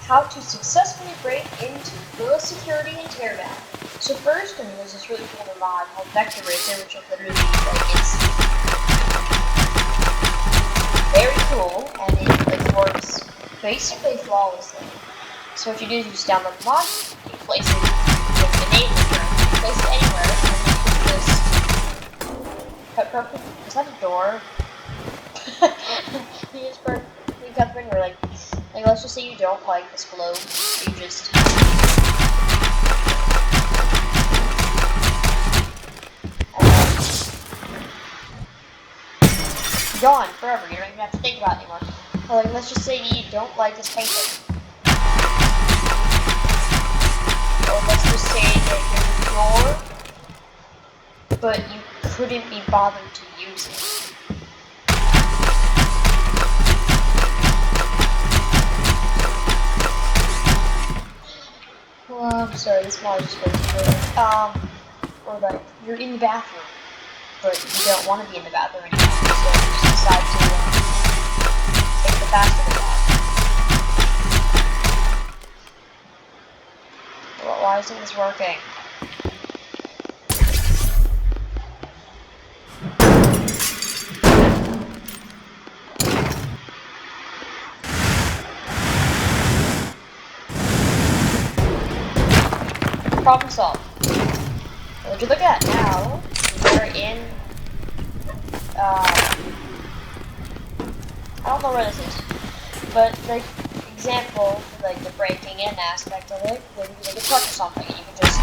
how to successfully break into full security and teardown. So first, there's this really cool mod called Vector Racer, which is literally it's very cool, and it works basically flawlessly. So what you do is you just download the mod, you place it with the name of the you place it anywhere, and then you just cut. Is that a door? You just perfectly cut through, or like let's just say you don't like this globe, you just gone forever. You don't even have to think about it anymore. Or like, let's just say you don't like this painting. Or let's just say that there's a door, but you couldn't be bothered to use it. Well, I'm sorry, this mod just goes through. Or like, you're in the bathroom, but you don't want to be in the bathroom anymore, so you just decide to take the faster bath. Well, why isn't this working? Problem solved. What you look at now, we're in, I don't know where this is, but the example, like the breaking in aspect of it, would be like a truck or something, and you can just,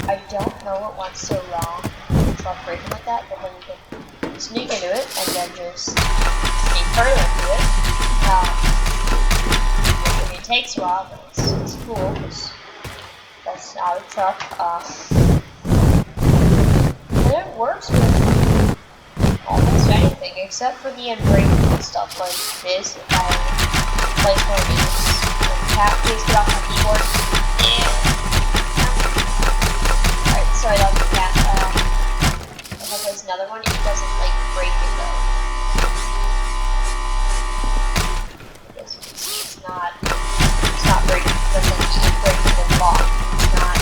I don't know what went so wrong with the truck breaking like that, but then you can sneak into it, and then just sneak further into it. It takes a while, but it's cool because that's not a truck. And it works with almost anything except for the unbreakable stuff like this. If I place one of these, tap, please get off my keyboard. Alright, sorry, that was the cat. If I place another one, it doesn't like break it though. It's not breaking. It doesn't break the lock. It's not.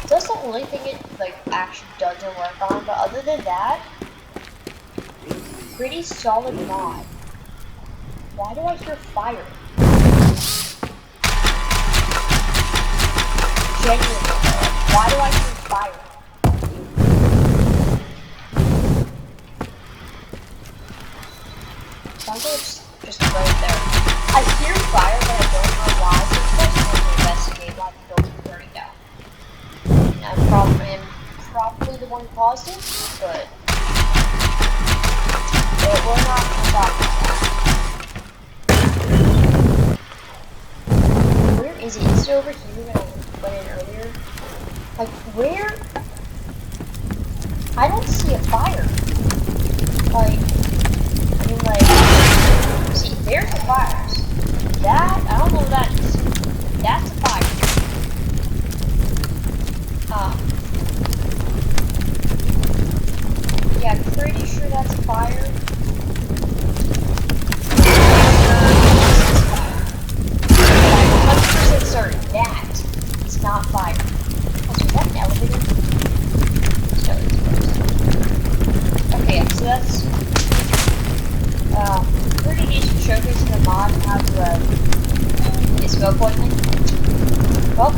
That's the only thing it like actually doesn't work on. But other than that, pretty solid mod. Why do I hear fire? Genuinely, why do I hear fire? Sounds like it's just right there. I hear fire, but I don't know why, so it's best to investigate why the building's burning down. I'm probably the one who caused it, but we're not going to talk about that. Where is it? Is it over here when I went in earlier? Like, where? I don't see a fire. Like, I mean, like, see, there's the fires. That, I don't know what that is. That's a fire. Yeah, I'm pretty sure that's a fire. I'm 100% certain that is not fire. Oh, so is that an elevator? So it's okay, yeah, so that's pretty decent showcase in the mod how to get smoke poisoning. Well,